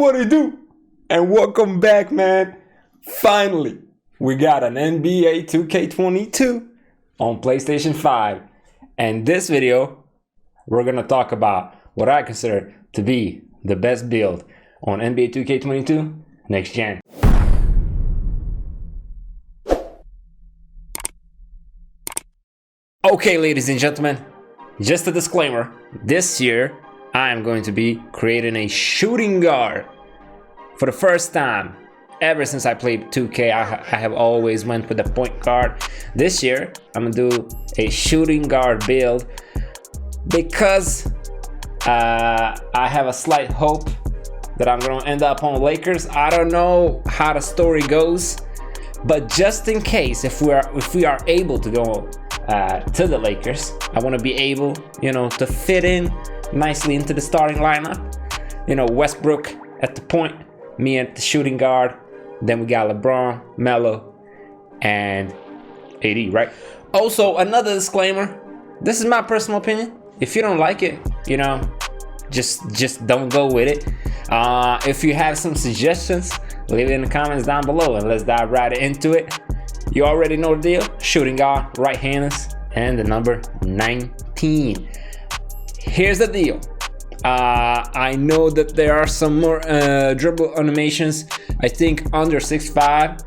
What do you do? And welcome back, man. Finally, we got an NBA 2K22 on PlayStation 5. And this video, we're gonna talk about what I consider to be the best build on NBA 2K22 next gen. Okay, ladies and gentlemen, just a disclaimer. This year, I am going to be creating a shooting guard. For the first time, ever since I played 2K, I have always went with the point guard. This year, I'm gonna do a shooting guard build because I have a slight hope that I'm gonna end up on Lakers. I don't know how the story goes, but just in case, if we are able to go to the Lakers, I want to be able, to fit in nicely into the starting lineup. Westbrook at the point, me at the shooting guard. Then we got LeBron, Melo, and AD, right? Also, another disclaimer. This is my personal opinion. If you don't like it, just don't go with it. If you have some suggestions, leave it in the comments down below and let's dive right into it. You already know the deal. Shooting guard, right-handers, and the number 19. Here's the deal. I know that there are some more dribble animations. I think under 6'5",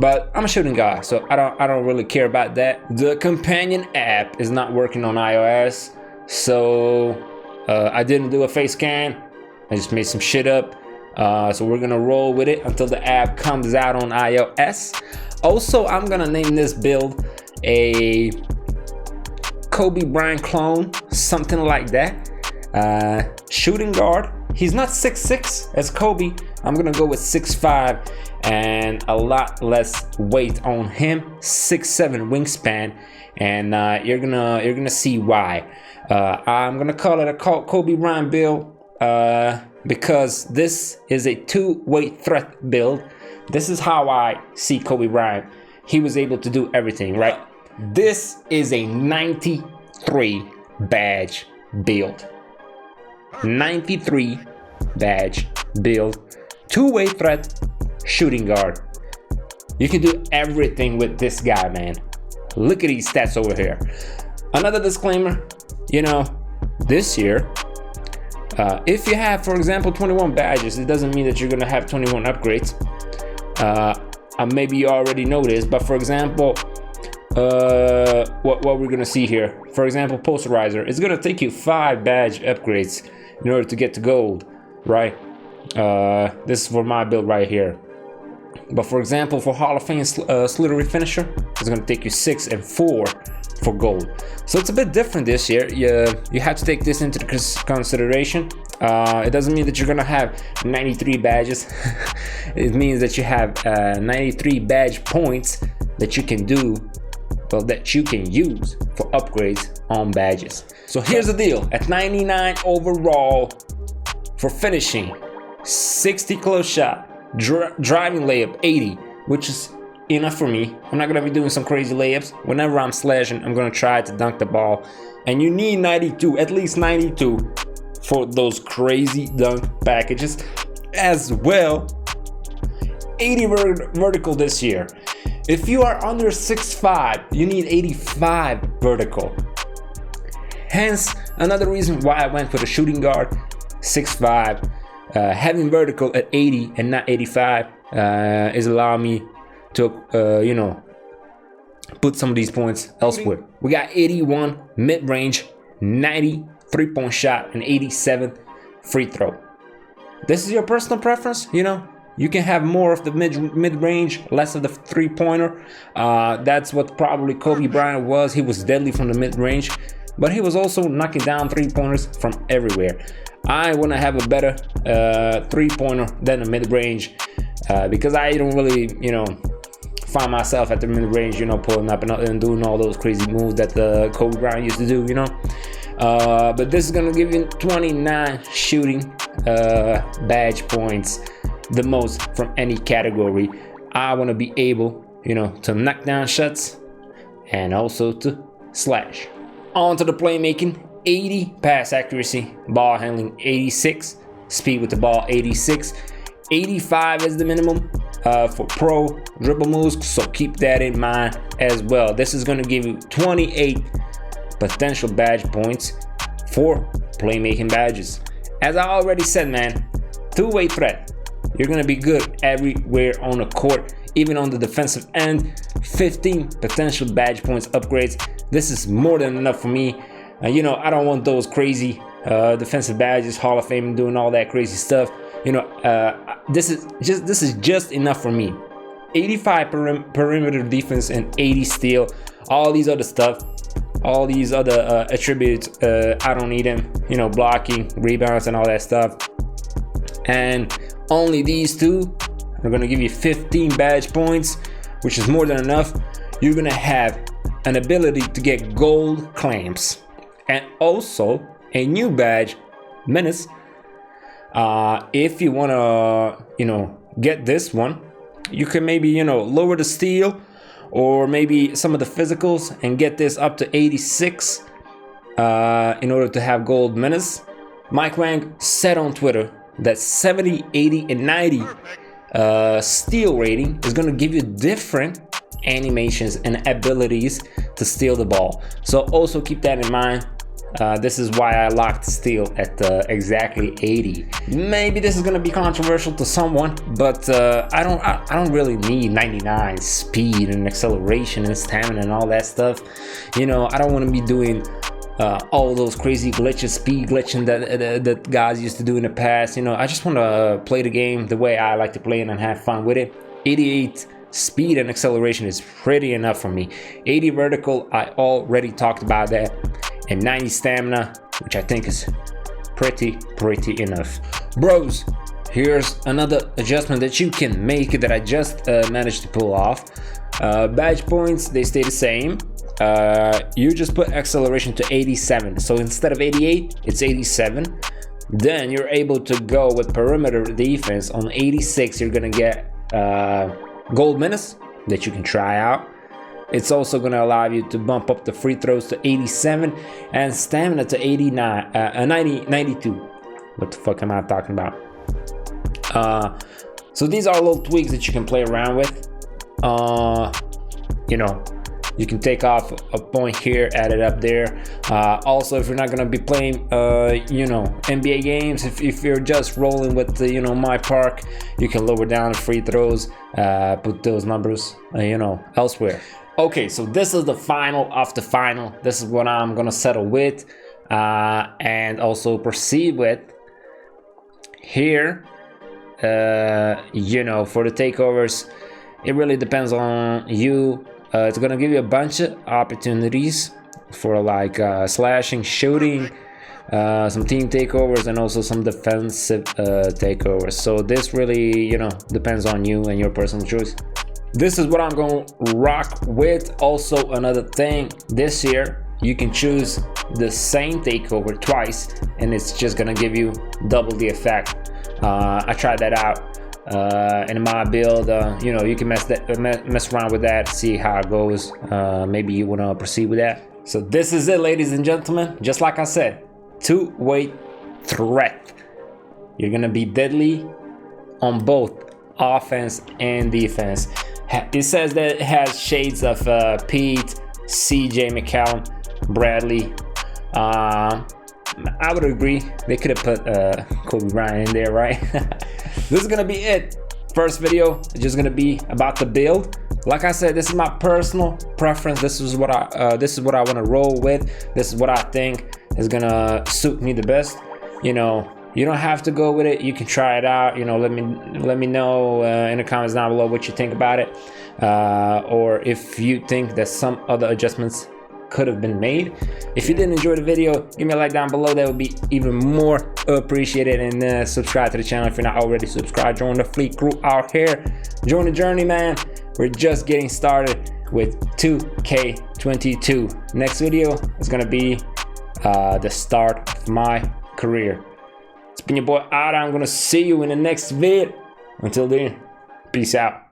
but I'm a shooting guy, so I don't really care about that. The companion app is not working on iOS, so I didn't do a face scan. I just made some shit up. So we're gonna roll with it until the app comes out on iOS. Also, I'm gonna name this build a Kobe Bryant clone, something like that. Shooting guard. He's not 6'6" as Kobe. I'm gonna go with 6'5" and a lot less weight on him. 6'7" wingspan, and you're gonna see why. I'm gonna call it a Kobe Bryant build because this is a two-way threat build. This is how I see Kobe Bryant. He was able to do everything, right? This is a 93 badge build. 93 badge build. Two-way threat, shooting guard. You can do everything with this guy, man. Look at these stats over here. Another disclaimer, this year, if you have, for example, 21 badges, it doesn't mean that you're gonna have 21 upgrades. Maybe you already know this, but for example, what we're gonna see here, for example, posterizer, it's gonna take you 5 badge upgrades in order to get to gold, right? This is for my build right here. But for example, for Hall of Fame slithery finisher, it's gonna take you 6 and 4 for gold. So it's a bit different this year. You have to take this into consideration. It doesn't mean that you're gonna have 93 badges. It means that you have 93 badge points that you can do, that you can use for upgrades on badges. So here's the deal. At 99 overall for finishing, 60 close shot, driving layup 80, which is enough for me. I'm not gonna be doing some crazy layups. Whenever I'm slashing, I'm gonna try to dunk the ball, and you need 92, at least 92 for those crazy dunk packages as well. 80 vertical this year. If you are under 6'5", you need 85 vertical. Hence, another reason why I went with a shooting guard, 6'5". Having vertical at 80 and not 85 is allowing me to, put some of these points elsewhere. We got 81 mid-range, 90 three-point shot, and 87 free throw. This is your personal preference, You can have more of the mid-range, less of the three-pointer. That's what probably Kobe Bryant was. He was deadly from the mid-range, but he was also knocking down three-pointers from everywhere. I want to have a better three-pointer than a mid-range because I don't really, find myself at the mid-range, pulling up and doing all those crazy moves that Kobe Bryant used to do, But this is going to give you 29 shooting badge points, the most from any category. I want to be able, to knock down shots and also to slash. On to the playmaking. 80 pass accuracy, ball handling 86, speed with the ball 86. 85 is the minimum for pro dribble moves, so keep that in mind as well. This is going to give you 28 potential badge points for playmaking badges. As I already said, man, two-way threat. You're going to be good everywhere on the court, even on the defensive end. 15 potential badge points upgrades. This is more than enough for me. You know, I don't want those crazy defensive badges, Hall of Fame, doing all that crazy stuff. You know, this is just enough for me. 85 perimeter defense and 80 steal. All these other stuff, all these other attributes, I don't need them. You know, blocking, rebounds, and all that stuff. And only these two are gonna give you 15 badge points, which is more than enough. You're gonna have an ability to get gold clamps and also a new badge, menace. If you wanna, you know, get this one, you can maybe, you know, lower the steal or maybe some of the physicals and get this up to 86 in order to have gold menace. Mike Wang said on Twitter that 70, 80, and 90 steal rating is going to give you different animations and abilities to steal the ball. So also keep that in mind. This is why I locked steal at exactly 80. Maybe this is going to be controversial to someone, but I don't really need 99 speed and acceleration and stamina and all that stuff. You know, I don't want to be doing all those crazy glitches, speed glitching that guys used to do in the past. You know, I just want to play the game the way I like to play it and have fun with it. 88 speed and acceleration is pretty enough for me. 80 vertical, I already talked about that. And 90 stamina, which I think is pretty enough. Bros, here's another adjustment that you can make that I just managed to pull off. Badge points, they stay the same. You just put acceleration to 87, so instead of 88 it's 87. Then you're able to go with perimeter defense on 86. You're gonna get gold menace that you can try out. It's also gonna allow you to bump up the free throws to 87 and stamina to 92. What the fuck am I talking about? So these are little tweaks that you can play around with. You know, you can take off a point here, add it up there. Also, if you're not gonna be playing, you know, NBA games, if you're just rolling with the, you know, my park, you can lower down the free throws, put those numbers, you know, elsewhere. Okay, so this is the final of the final. This is what I'm gonna settle with, and also proceed with. Here, you know, for the takeovers, it really depends on you. It's gonna give you a bunch of opportunities for like slashing, shooting, some team takeovers, and also some defensive takeovers. So this really, you know, depends on you and your personal choice. This is what I'm gonna rock with. Also, another thing, this year you can choose the same takeover twice and it's just gonna give you double the effect. I tried that out in my build. You know, you can mess around with that, see how it goes. Maybe you want to proceed with that. So this is it, ladies and gentlemen. Just like I said, two-way threat. You're gonna be deadly on both offense and defense. It says that it has shades of Pete, CJ McCallum, Bradley. I would agree. They could have put Kobe Bryant in there, right? This is gonna be it. First video is just gonna be about the build. Like I said, this is my personal preference. This is what I want to roll with. This is what I think is gonna suit me the best. You know, you don't have to go with it. You can try it out. You know, let me know in the comments down below what you think about it, or if you think that some other adjustments could have been made. If you did enjoy the video, give me a like down below. That would be even more appreciated. And subscribe to the channel if you're not already subscribed. Join the fleet crew out here. Join the journey, man. We're just getting started with 2K22. Next video is gonna be the start of my career. It's been your boy Arra. I'm gonna see you in the next vid. Until then, peace out.